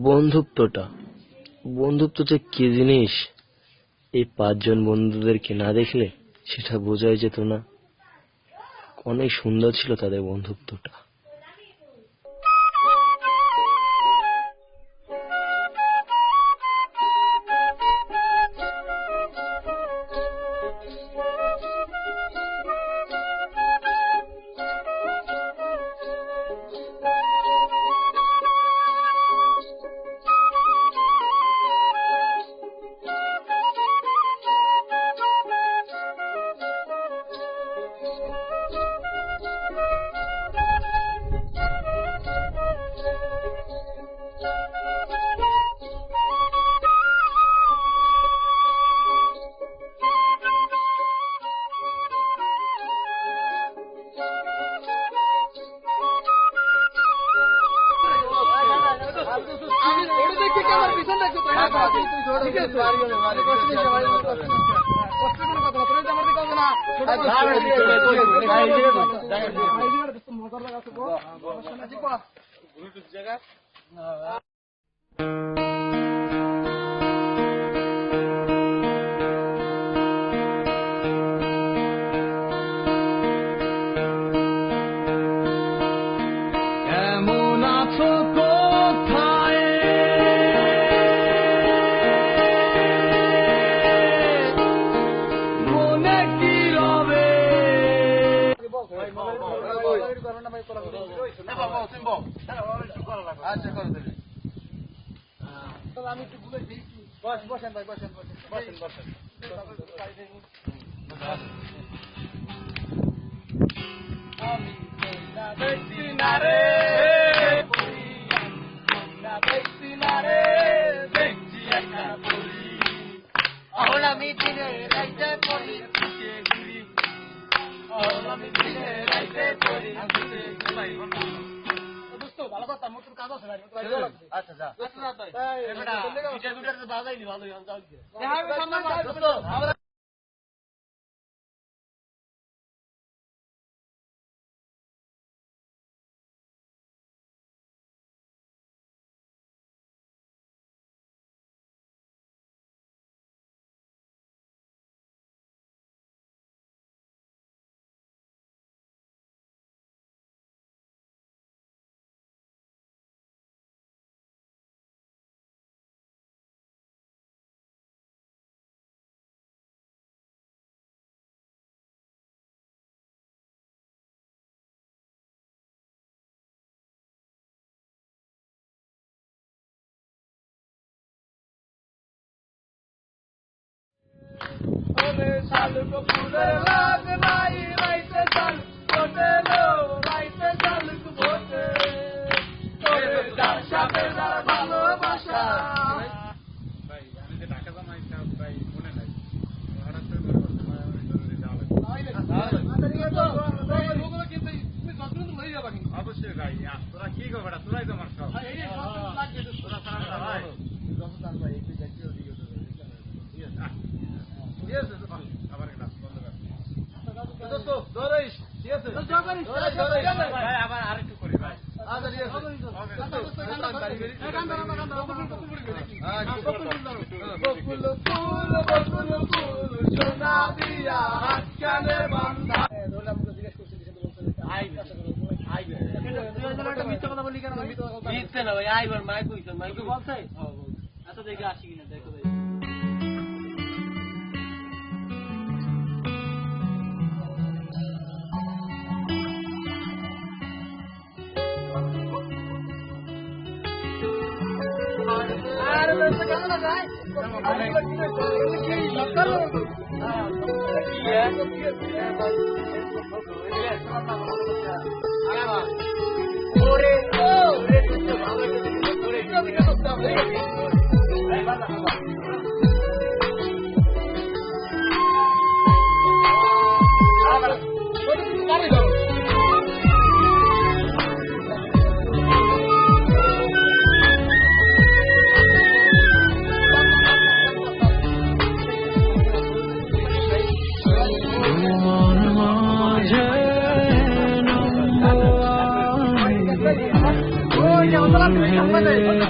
বন্ধুত্বটা বন্ধুত্ব যে কি জিনিস, এই 5 জন বন্ধুদেরকে না দেখলে সেটা বোঝাই যেত না। অনেক সুন্দর ছিল তাদের বন্ধুত্বটা।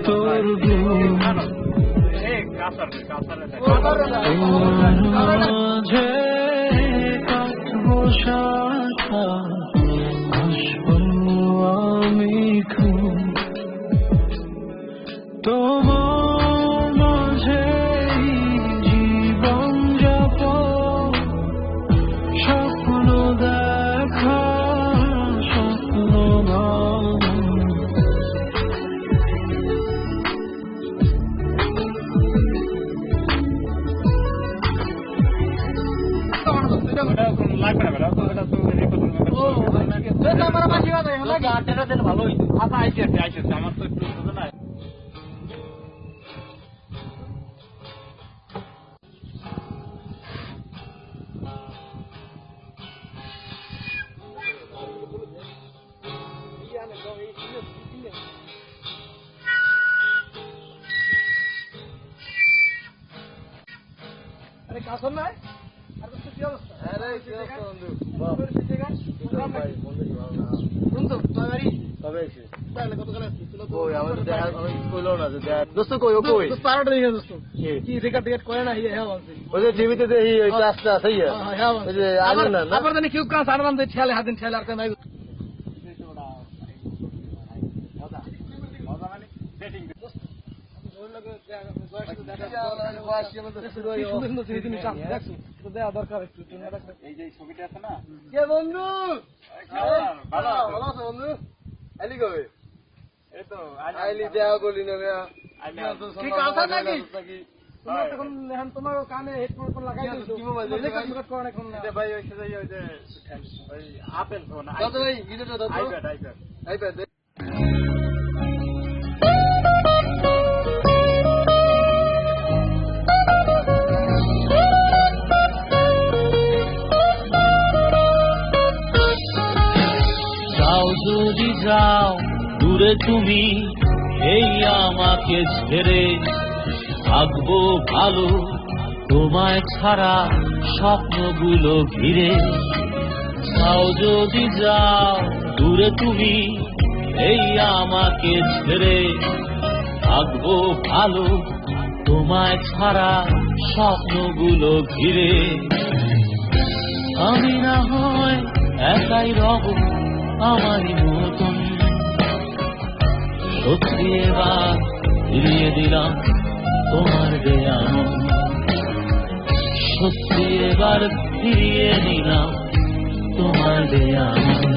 তোর আমি খুব তোমার মাঝে জীবন যাপন স্বপ্ন দেখা স্বপ্ন ভালো হয়েছে। আচ্ছা আইসি আমার তো একটু না। আরে কাসর নাই আর তো কি অবস্থা? আরে কি অবস্থা বন্ধু? বন্ধু বাড়ি কবে এসে? তাহলে কতকাল আসছিস? কই আমার তো দেখা আমি কইলো না যে দোস্ত কই ও কই? দোস্ত পারোটা দেখে দোস্ত কি রেকর্ড টিকেট করে না হ্যাঁ বলছি ওই যে টিভিতে দেখি ওই ক্লাসটা আছে ইয়া হ্যাঁ ওই যে আগে না না আবার জানি কিউ কাজ আর বান্দে ঠেলে হাদিন ঠেলে আর কেন দরকার একটু এই যে ছবিটা আছে না, কে বন্ধু ভালো ভালো আছে বন্ধু? আইলি কবে? এই তো আইলি দেখা করলি না কি কাজ আছে নাকি? তোমার তখন এখন তোমার কানে হেডফোন লাগাই দিছো কি মোবাইল রেকর্ড করে এখন ভাই ওই যে ওই আপেল ফোন দাদা ভাই ভিডিওটা দাদা আইপ্যাড আইপ্যাড যাও যদি যাও দূরে তুমি এই আমাকে ছেড়ে থাকবো ভালো তোমায় ছাড়া স্বপ্নগুলো ঘিরে যাও যদি যাও দূরে তুমি এই আমাকে ছেড়ে থাকবো ভালো তোমায় ছাড়া স্বপ্নগুলো ঘিরে আমি না হয় একাই রব আমারই মতন সত্যি এবার ফিরিয়ে দিলাম তোমার দেয়া মন সত্যি এবার ফিরিয়ে দিলাম তোমার দেয়া মন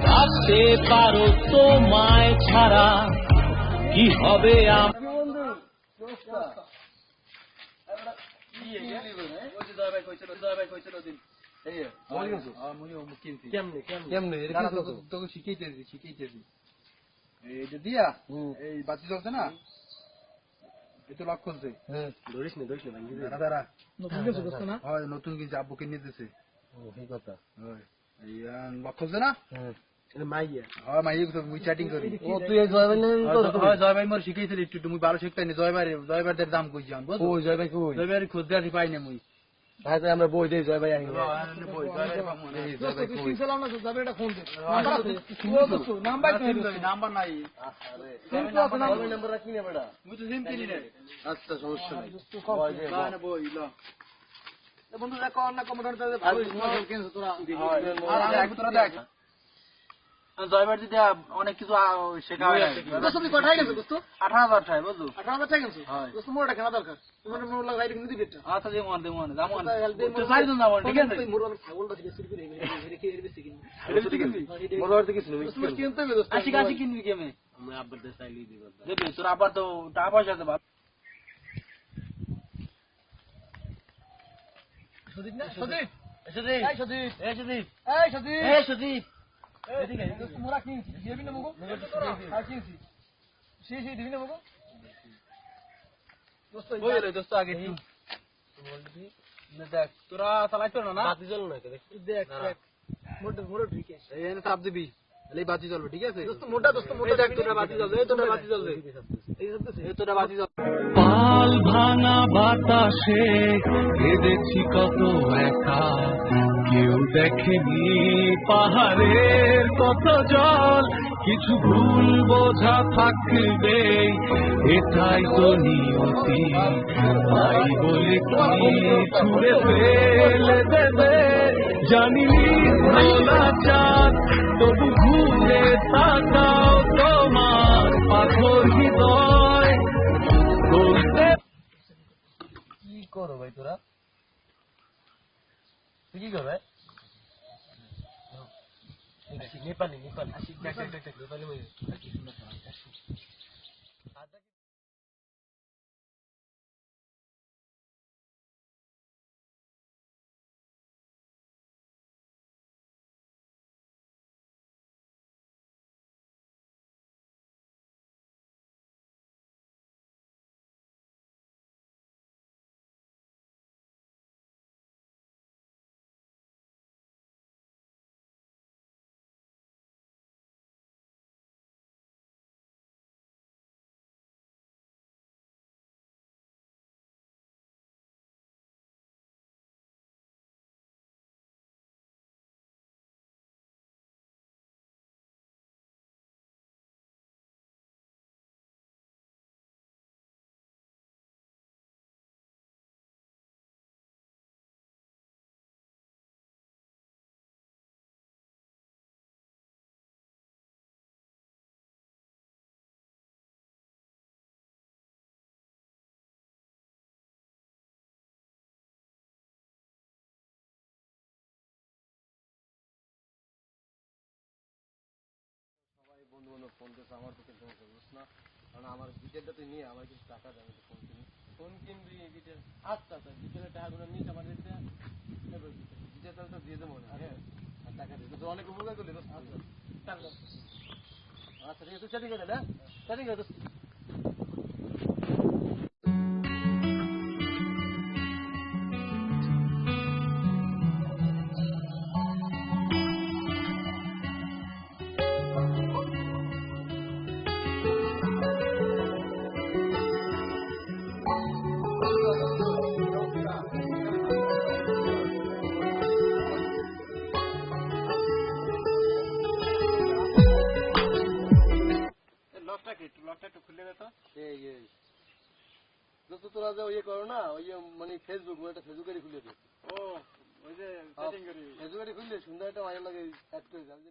ভাবতে পারো তোমায় ছাড়া কি হবে শিখাইতেছি এই যে দিয়া এই বাতি চলছে না এই তো লক খুলছে ধরিস না দাদা নতুন কিছু করছে না হয় নতুন কিছু আব্বুকে নিয়ে দিতেছে এই কথা এই লক খুলছে না মাইয়া হ্যাঁ মাইয়া তো মুই চ্যাটিং করি ও তুই জয় ভাই হয় জয় ভাই মোর শিখাইছিলি একটু মুই ভালো শিখতাই না জয়বাইদের দাম কই যান বুঝছো ওই জয় ভাই কই? জয়বাই খোঁজ দেওয়া পাই না মুই ভাই তো আমরা বই দেই জয় ভাই আহি নাম্বার নাই নাম্বার রাখি না বেটা মুই তো সিম কিনি না আচ্ছা সমস্যা নাই বই ল বন্ধুরা কর না কমেন্ট করে ভালো তোরা তোরা দেখ জয়বার দিদি অনেক কিছু শেখা হয় 18,000 টাকা বুঝলো 18,000 টাকা গেছে হয় দোস্ত মোরটা কেনা দরকার তোমার মোর লাগা রাইডিং নিতে গেটা আচ্ছা দেমন জামন তো সাইজন জামন ঠিক আছে মোর আবার ছাগলটা থেকে শুরু করে রেখে বেশি কিনি মোর আর কিছু নই তুমি কিনতে হবে দোস্ত আশি কিনবি কেমনে আমি আব্বার দেশ চাইলি দিব দেবে তোর আবার তো টাকা পয়সা আছে বাপ সদীপ না সদীপ এসে এই সদীপ এই সুদীপ এই সদীপ এই সুদীপ এদিকে দোস্ত মোরা কিনছি দিবি না মগো আর কিনছি সেই দিবি না মগো দোস্ত ওই রে দোস্ত আগে একটু দেখ তোরা চালাইতো না না বাতি জ্বল না দেখ দেখ মোর ঠিক আছে এই এনে চাপ দিবি এই বাতি জ্বলবে, ঠিক আছে? মোটা এই দেখ তোটা বাতি জ্বলবে, এই তোটা বাতি জ্বলবে, এই তোটা বাতি জ্বলবে। পাল ভাঙা বাতাসে কেঁদেছি কত একা, কেউ দেখেনি পাহাড়ের কত জল, কিছু ভুল বোঝা থাকবে এটাই তো নিয়তি, তাই বলে কি ছুড়ে ফেলে দেবে, জানিনি ভোলা চাঁদ তবু ঘুরে তাকাও তোমার পাথর হৃদয় বলতে। কি করো ভাই তোরা? তুই কি কর ভাই? নেপালি নেপালি নেপালি বন্ধু বান্ধব ফোন করছে, আমার তো কিনতে হবে বুঝছ না, কারণ আমার বিটেলটা তুই নিয়ে আমার কিছু টাকা দেবে, ফোন কিনি। ফোন কিনবি বিটেল? আচ্ছা আচ্ছা, বিটেলের টাকাগুলো নিয়ে আমার দিতে বিটেল তো দিয়ে দেবো, হ্যাঁ, আর টাকা দিয়ে তো অনেক উপকার করলি। আচ্ছা আচ্ছা, ঠিক আছে, তুই সেটিং করে দে, সেটিং করে দে। লকটা একটু খুলে দে তো। এই দোস্ত তোরা যে ইয়ে করো না, ওই মানে ফেসবুক, একটা ফেসবুকেরই খুলে দিই। ও ওই যে সেটিং করি। ফেসবুকেরই খুললে সুন্দর একটা মায়ের লাগে অ্যাড করে যাবে।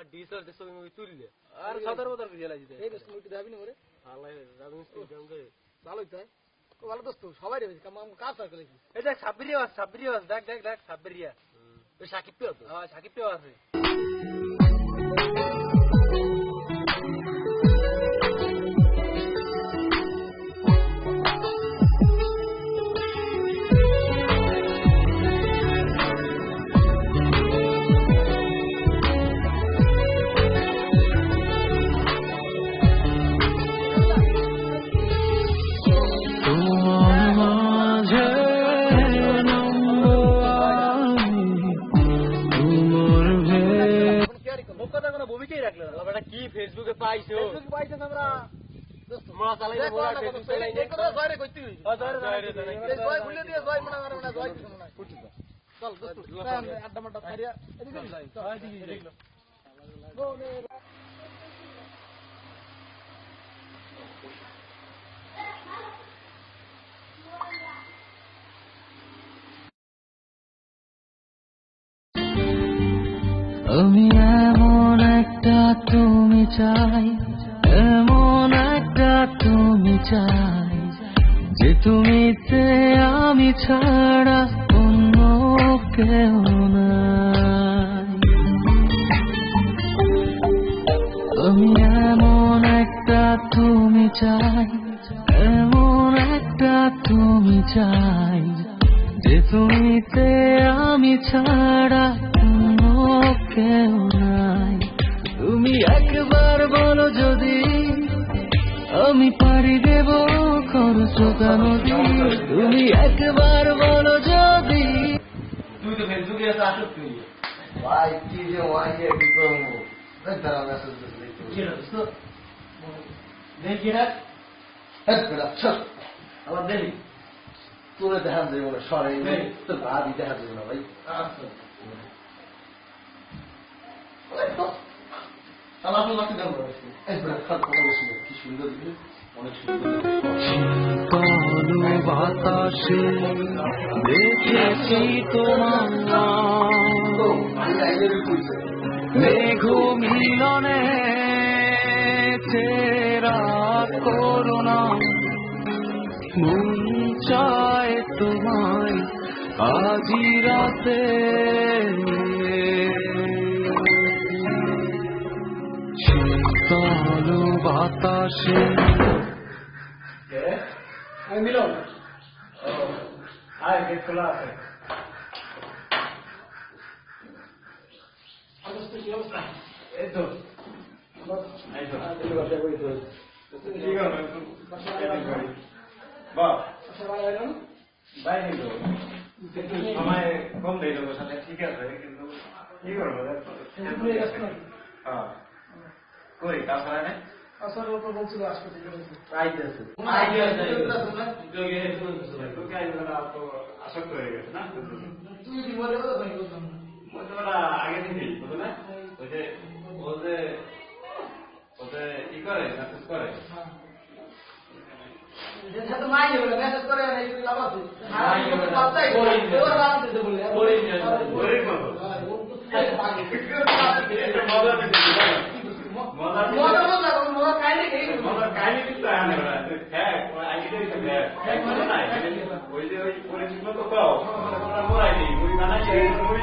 আবার ডিসর দেশ ছবি মুভি তুললে আর সাদার মতো দিয়ে লাগিয়ে এই দোস্ত মুই দেখাবি না করে আল্লাহ রাবিন স্টেডিয়াম গে ভালোই তাই ভালো দোস্ত সবাই রে কাজ করে করেছি এই দেখ সাবরিয়া দেখ দেখ দেখ সাবরিয়া ওই সাকিব পেও তো হ্যাঁ সাকিব পেও আছে কি ফেসবুকে পাইছো পাইছেন আমরা দোস্ত মোরা চালাই মোরা ফেসবুক চালাই এই করে জয় রে কইতে হই এই জয় ভুলে দিয়ে জয় মনে করে না জয় কিছু মনে চল দোস্ত আড্ডা মাড্ডা ছাড়িয়া এদিকে যাই চল এদিকে আমি এমন একটা তুমি চাই, এমন একটা তুমি চাই, যে তুমিতে আমি ছাড়া অন্য কেউ নাই। আমি এমন একটা তুমি চাই, এমন একটা তুমি চাই, যে তুমিতে আমি ছাড়া অন্য কেউ নাই। তুমি একবার বলো যদি আমি পাড়ি দেব খরস্রোতা নদী, তুমি একবার বলো যদি। তুই তো ফেসবুকে এসে আসো তুই ভাই কি যে ওয়াইকে কি করব দাঁড়া মেসেজ কি রে দোস্ত দেখি না হ্যাঁ বেটা চল আমার দেখি তোরে দেখা যাবে না সরাই তো ভাবি দেখা যাবে না ভাই আচ্ছা আমার মাকে দাম রয়েছে এই বেটা খাল কথা বেশি কি সুন্দর দিলে অনেক সুন্দর শীতল বাতাসে দেখেছি তোমার মেঘ মিলনে চেরা করুণা, মন চায় তোমায় আজি রাতে। শীতল বাতাসে আমি মিলন আয় গেট খোলা আছে এই তো এই তো ঠিক আছে বাহ বাইরে তো সময় কম দিয়ে দেবো সাথে ঠিক আছে কিন্তু কি করবো হ্যাঁ কই তাছাড়া নেই আসক্ত হয়ে গেছে না আগে থেকেই বুঝলে ওই যে বলতে ওতে ই করে মেসেজ করে কাহিনী কিন্তু আনে হ্যাঁ ওই যে ওই পরিচিত তো পাও মোরাই নেই ওই বানাই ওই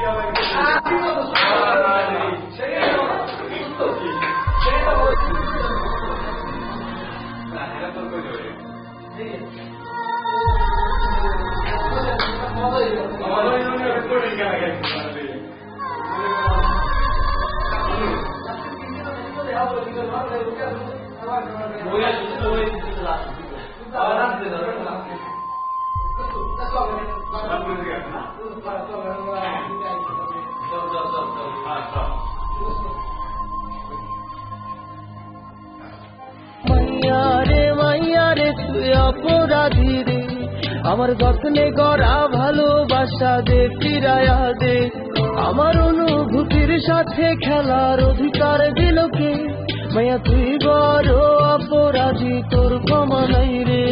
মাইয়ারে মাইয়ারে তুই অপরাধী রে, আমার যত্নে গড়া ভালোবাসা দে ফিরায়া দে, আমার অনুভূতির সাথে খেলার অধিকার দিল কে, মাইয়া তুই বড় অপরাধী, তোর ক্ষমা নাই রে।